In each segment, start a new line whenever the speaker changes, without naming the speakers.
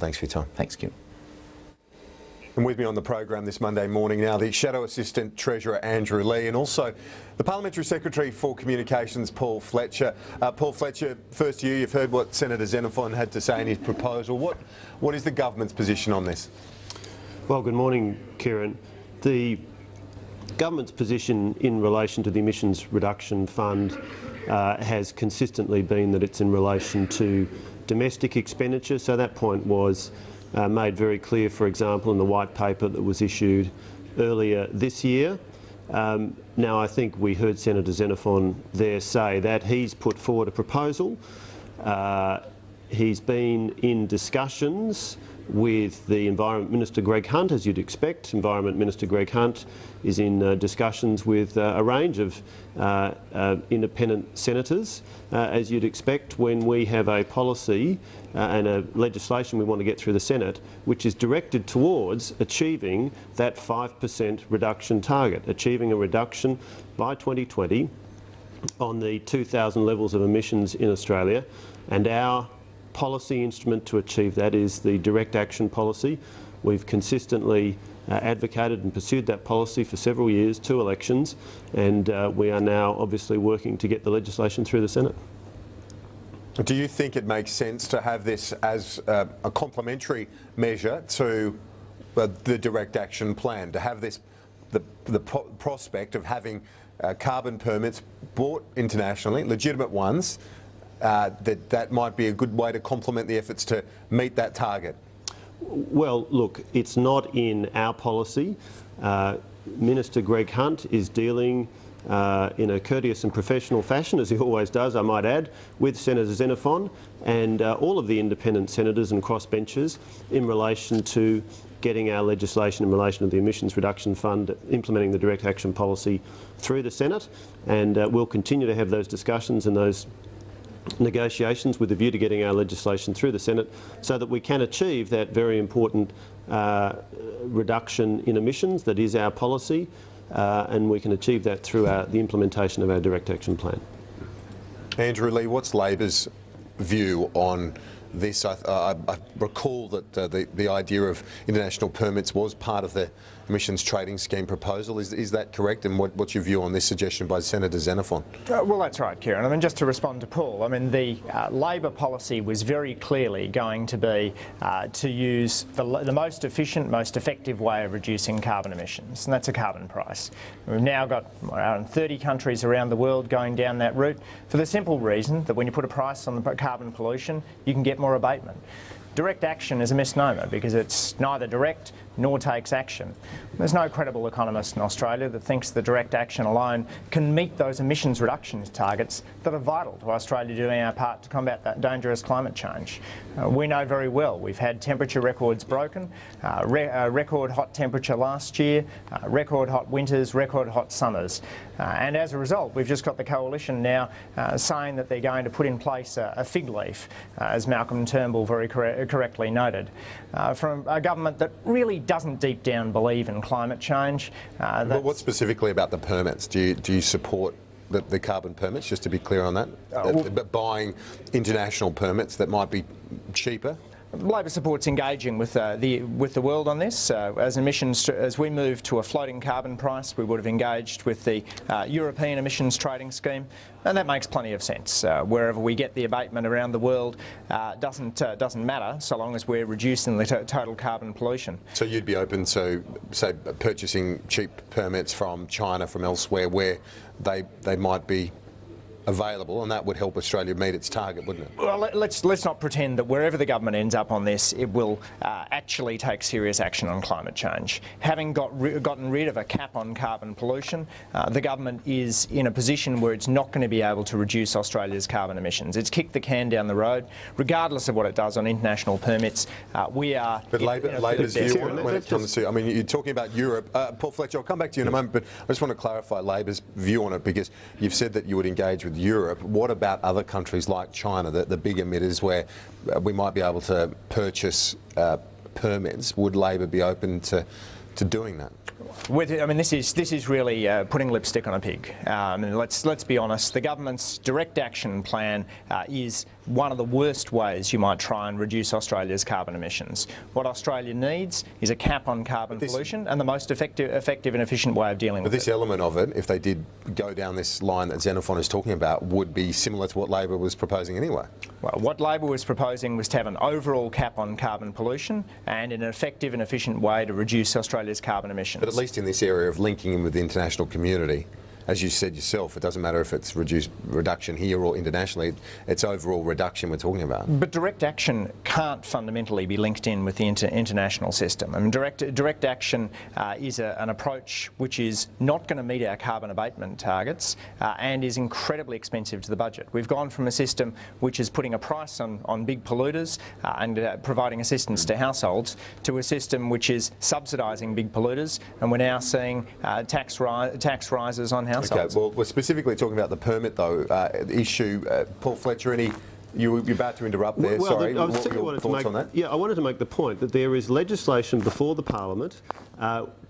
Thanks for your time.
Thanks, Kim.
And with me on the program this Monday morning now, the Shadow Assistant Treasurer Andrew Lee, and also the Parliamentary Secretary for Communications, Paul Fletcher. Paul Fletcher, first to you. You've heard what Senator Xenophon had to say in his proposal. What is the government's position on this?
Well, good morning, Kieran. The government's position in relation to the Emissions Reduction Fund has consistently been that it's in relation to domestic expenditure. So that point was made very clear, for example, in the white paper that was issued earlier this year. Now, I think we heard Senator Xenophon there say that he's put forward a proposal. He's been in discussions with the Environment Minister Greg Hunt, as you'd expect. Environment Minister Greg Hunt is in discussions with a range of independent senators, as you'd expect when we have a policy and a legislation we want to get through the Senate, which is directed towards achieving that 5% reduction target, achieving a reduction by 2020 on the 2000 levels of emissions in Australia. And our policy instrument to achieve that is the direct action policy. We've consistently advocated and pursued that policy for several years, 2 elections, and we are now obviously working to get the legislation through the Senate.
Do you think it makes sense to have this as a complementary measure to the direct action plan, to have this the prospect of having carbon permits bought internationally, legitimate ones, that might be a good way to complement the efforts to meet that target?
Well, look, it's not in our policy. Minister Greg Hunt is dealing in a courteous and professional fashion, as he always does, I might add, with Senator Xenophon and all of the independent senators and crossbenchers in relation to getting our legislation in relation to the Emissions Reduction Fund, implementing the direct action policy through the Senate, and we'll continue to have those discussions and those negotiations with a view to getting our legislation through the Senate so that we can achieve that very important reduction in emissions that is our policy, and we can achieve that through the implementation of our direct action plan.
Andrew Lee, what's Labor's view on this? I recall that the idea of international permits was part of the emissions trading scheme proposal. Is that correct? And what's your view on this suggestion by Senator Xenophon?
Well, that's right, Kieran. I mean, just to respond to Paul, I mean, the Labor policy was very clearly going to be to use the most efficient, most effective way of reducing carbon emissions, and that's a carbon price. We've now got around 30 countries around the world going down that route for the simple reason that when you put a price on the carbon pollution, you can get more abatement. Direct action is a misnomer because it's neither direct nor takes action. There's no credible economist in Australia that thinks that direct action alone can meet those emissions reduction targets that are vital to Australia doing our part to combat that dangerous climate change. We know very well we've had temperature records broken, record hot temperature last year, record hot winters, record hot summers. And as a result, we've just got the coalition now saying that they're going to put in place a fig leaf, as Malcolm Turnbull very correctly noted, from a government that really doesn't deep down believe in climate change.
But what specifically about the permits? Do you support the carbon permits, just to be clear on that? But buying international permits that might be cheaper?
Labor supports engaging with the world on this. As we move to a floating carbon price, we would have engaged with the European emissions trading scheme, and that makes plenty of sense. Wherever we get the abatement around the world doesn't matter, so long as we're reducing the total carbon pollution.
So you'd be open to, say, purchasing cheap permits from China, from elsewhere, where they might be available, and that would help Australia meet its target, wouldn't it?
Well, let's not pretend that wherever the government ends up on this, it will actually take serious action on climate change. Having gotten rid of a cap on carbon pollution, the government is in a position where it's not going to be able to reduce Australia's carbon emissions. It's kicked the can down the road, regardless of what it does on international permits. We are.
But Labor's view on it when it comes to, I mean, you're talking about Europe. Paul Fletcher, I'll come back to you in a moment, but I just want to clarify Labor's view on it, because you've said that you would engage with Europe. What about other countries like China, the big emitters, where we might be able to purchase permits? Would Labor be open to doing that?
This is really putting lipstick on a pig. Let's be honest. The government's direct action plan is one of the worst ways you might try and reduce Australia's carbon emissions. What Australia needs is a cap on carbon pollution and the most effective and efficient way of dealing with it.
But this element of it, if they did go down this line that Xenophon is talking about, would be similar to what Labor was proposing anyway.
Well, what Labor was proposing was to have an overall cap on carbon pollution and an effective and efficient way to reduce Australia's carbon emissions.
But at least in this area of linking in with the international community, as you said yourself, it doesn't matter if it's reduction here or internationally, it's overall reduction we're talking about.
But direct action can't fundamentally be linked in with the international system. I mean, direct action is an approach which is not going to meet our carbon abatement targets and is incredibly expensive to the budget. We've gone from a system which is putting a price on big polluters and providing assistance to households to a system which is subsidising big polluters, and we're now seeing tax rises on households.
Okay, well, we're specifically talking about the permit, though, issue. Paul Fletcher, you're about to interrupt there.
Well,
Sorry,
I
what were your thoughts on that?
Yeah, I wanted to make the point that there is legislation before the Parliament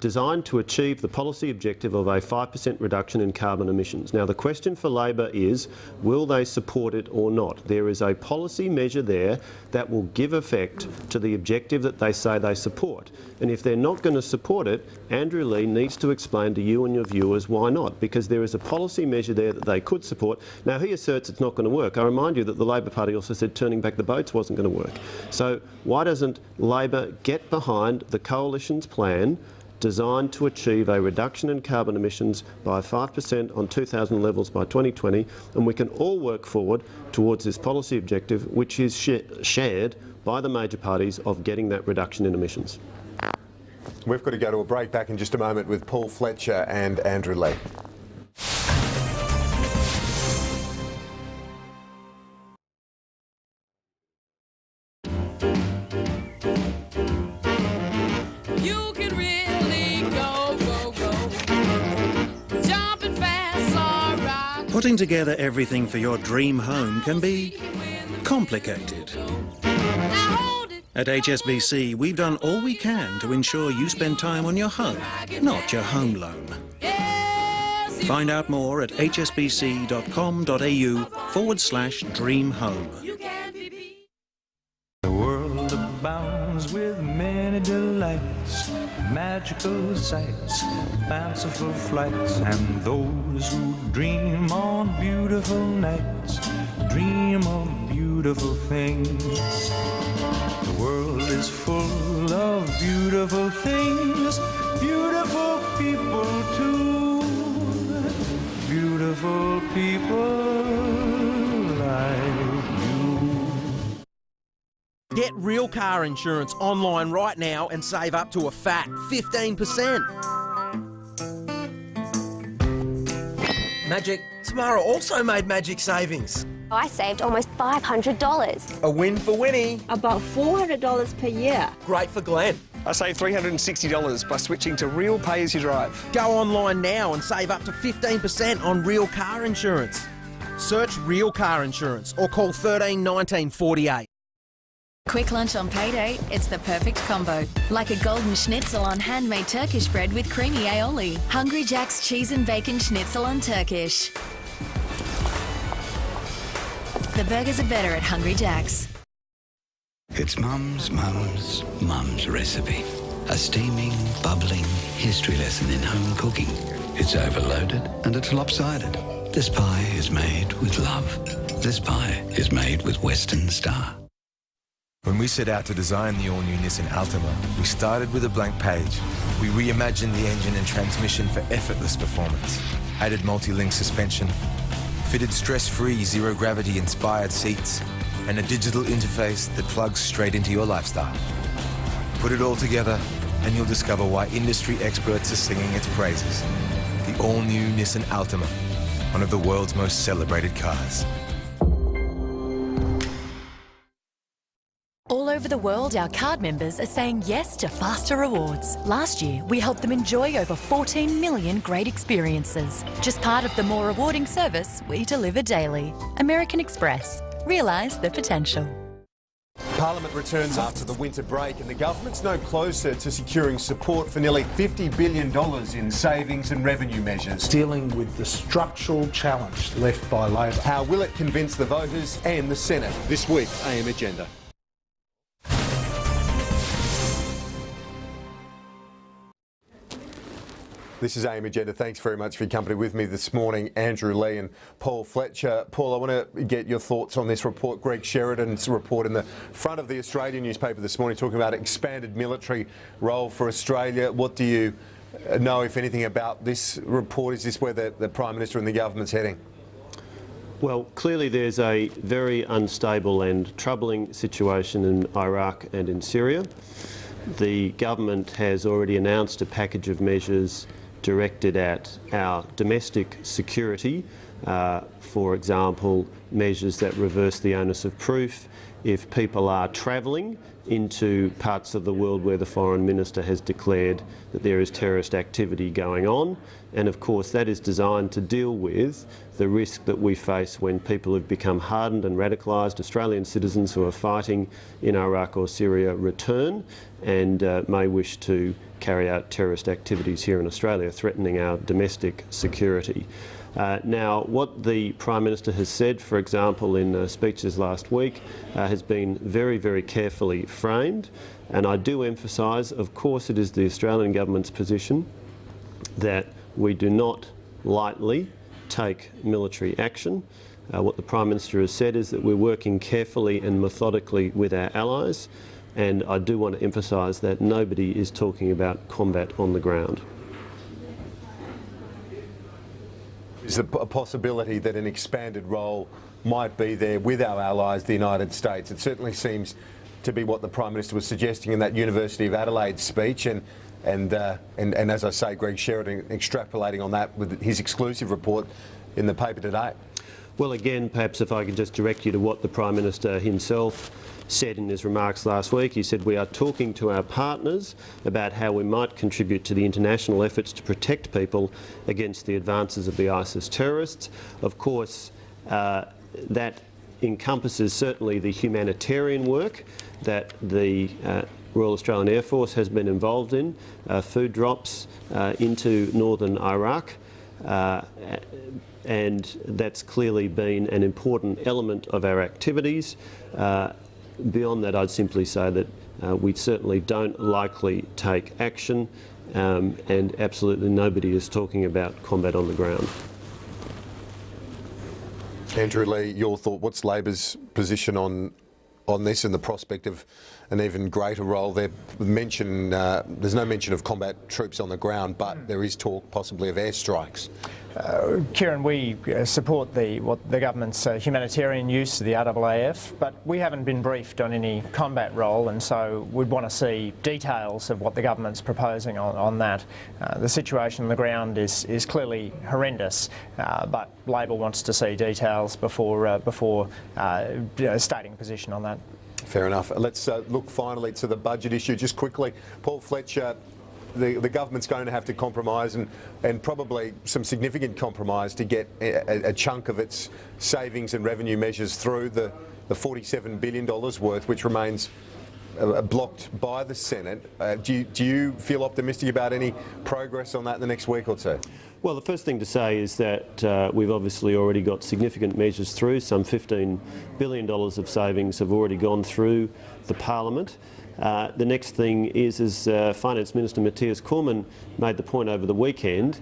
designed to achieve the policy objective of a 5% reduction in carbon emissions. Now, the question for Labor is, will they support it or not? There is a policy measure there that will give effect to the objective that they say they support. And if they're not going to support it, Andrew Leigh needs to explain to you and your viewers why not, because there is a policy measure there that they could support. Now, he asserts it's not going to work. I remind you that the Labor Party also said turning back the boats wasn't going to work. So why doesn't Labor get behind the Coalition's plan designed to achieve a reduction in carbon emissions by 5% on 2000 levels by 2020, and we can all work forward towards this policy objective, which is shared by the major parties, of getting that reduction in emissions.
We've got to go to a break. Back in just a moment with Paul Fletcher and Andrew Leigh.
Putting together everything for your dream home can be complicated. At HSBC, we've done all we can to ensure you spend time on your home, not your home loan. Find out more at hsbc.com.au/dreamhome.
The world abounds with many delights, magical sights, fanciful flights, and those who dream on beautiful nights dream of beautiful things. The world is full of beautiful things, beautiful people too, beautiful people like you.
Get real car insurance online right now and save up to a fat 15%. Magic. Tamara also made magic savings.
I saved almost $500.
A win for Winnie.
About $400 per year.
Great for Glenn.
I saved $360 by switching to Real Pay As You Drive.
Go online now and save up to 15% on real car insurance. Search Real Car Insurance or call 13 19 48.
Quick lunch on payday, it's the perfect combo. Like a golden schnitzel on handmade Turkish bread with creamy aioli. Hungry Jack's cheese and bacon schnitzel on Turkish. The burgers are better at Hungry Jack's.
It's Mum's recipe. A steaming, bubbling history lesson in home cooking. It's overloaded and it's lopsided. This pie is made with love. This pie is made with Western Star.
When we set out to design the all-new Nissan Altima, we started with a blank page. We reimagined the engine and transmission for effortless performance, added multi-link suspension, fitted stress-free, zero-gravity inspired seats, and a digital interface that plugs straight into your lifestyle. Put it all together and you'll discover why industry experts are singing its praises. The all-new Nissan Altima, one of the world's most celebrated cars.
All over the world, our card members are saying yes to faster rewards. Last year, we helped them enjoy over 14 million great experiences. Just part of the more rewarding service we deliver daily. American Express. Realise the potential.
Parliament returns after the winter break and the government's no closer to securing support for nearly $50 billion in savings and revenue measures.
Dealing with the structural challenge left by Labor.
How will it convince the voters and the Senate? This week, AM Agenda. This is AM Agenda. Thanks very much for your company with me this morning, Andrew Lee and Paul Fletcher. Paul, I want to get your thoughts on this report. Greg Sheridan's report in the front of the Australian newspaper this morning talking about expanded military role for Australia. What do you know, if anything, about this report? Is this where the Prime Minister and the government's heading?
Well, clearly there's a very unstable and troubling situation in Iraq and in Syria. The government has already announced a package of measures directed at our domestic security, for example, measures that reverse the onus of proof if people are travelling into parts of the world where the Foreign Minister has declared that there is terrorist activity going on. And of course that is designed to deal with the risk that we face when people have become hardened and radicalised. Australian citizens who are fighting in Iraq or Syria return and may wish to carry out terrorist activities here in Australia, threatening our domestic security. Now, what the Prime Minister has said, for example, in speeches last week, has been very, very carefully framed. And I do emphasise, of course, it is the Australian government's position that we do not lightly take military action. What the Prime Minister has said is that we're working carefully and methodically with our allies. And I do want to emphasise that nobody is talking about combat on the ground.
Is there a possibility that an expanded role might be there with our allies, the United States? It certainly seems to be what the Prime Minister was suggesting in that University of Adelaide speech, and as I say, Greg Sheridan extrapolating on that with his exclusive report in the paper today.
Well, again, perhaps if I could just direct you to what the Prime Minister himself said in his remarks last week. He said, we are talking to our partners about how we might contribute to the international efforts to protect people against the advances of the ISIS terrorists. Of course, that encompasses certainly the humanitarian work that the Royal Australian Air Force has been involved in, food drops into northern Iraq. And that's clearly been an important element of our activities. Beyond that, I'd simply say that we certainly don't likely take action, and absolutely nobody is talking about combat on the ground.
Andrew Lee, your thought, what's Labor's position on this and the prospect of an even greater role? There's no mention of combat troops on the ground, but there is talk possibly of airstrikes.
Kieran, we support the government's humanitarian use of the RAAF, but we haven't been briefed on any combat role, and so we'd want to see details of what the government's proposing on that. The situation on the ground is clearly horrendous, but Labor wants to see details before stating a position on that.
Fair enough. Let's look finally to the budget issue just quickly. Paul Fletcher, the government's going to have to compromise and probably some significant compromise to get a chunk of its savings and revenue measures through, the $47 billion worth, which remains blocked by the Senate. Do you feel optimistic about any progress on that in the next week or two?
Well, the first thing to say is that we've obviously already got significant measures through. Some $15 billion of savings have already gone through the Parliament. The next thing is, as Finance Minister Matthias Cormann made the point over the weekend,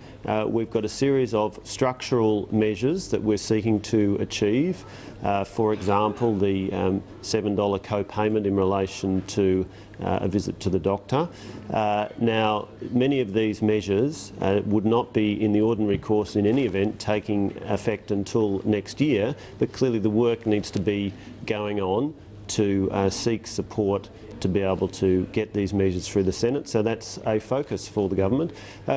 we've got a series of structural measures that we're seeking to achieve. For example, the $7 co-payment in relation to a visit to the doctor. Now, many of these measures would not be in the ordinary course in any event taking effect until next year, but clearly the work needs to be going on to seek support to be able to get these measures through the Senate. So that's a focus for the government.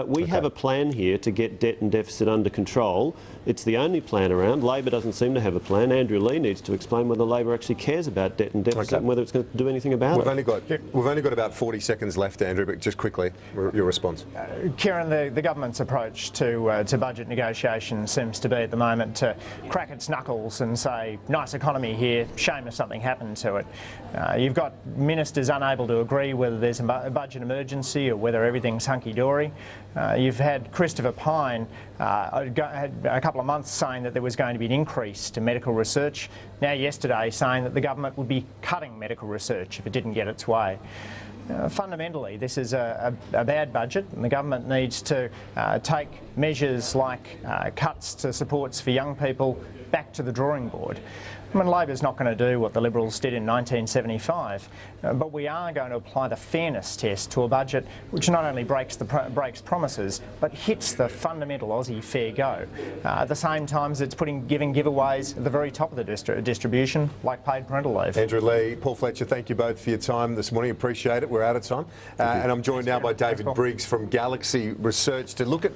We have a plan here to get debt and deficit under control. It's the only plan around. Labor doesn't seem to have a plan. Andrew Leigh needs to explain whether Labor actually cares about debt and deficit and whether it's going to do anything about it.
We've only got about 40 seconds left, Andrew, but just quickly, your response.
Kieran, the government's approach to budget negotiations seems to be at the moment to crack its knuckles and say, nice economy here, shame if something happened to it. You've got ministers unable to agree whether there's a budget emergency or whether everything's hunky-dory. You've had Christopher Pyne had a couple of months saying that there was going to be an increase to medical research. Now yesterday saying that the government would be cutting medical research if it didn't get its way. Fundamentally, this is a bad budget, and the government needs to take measures like cuts to supports for young people back to the drawing board. I mean, Labor's not going to do what the Liberals did in 1975, but we are going to apply the fairness test to a budget which not only breaks promises, but hits the fundamental Aussie fair go. At the same time as it's giving giveaways at the very top of the distribution, like paid parental leave.
Andrew Leigh, Paul Fletcher, thank you both for your time this morning. Appreciate it. We're out of time. And I'm joined now by David Briggs from Galaxy Research to look at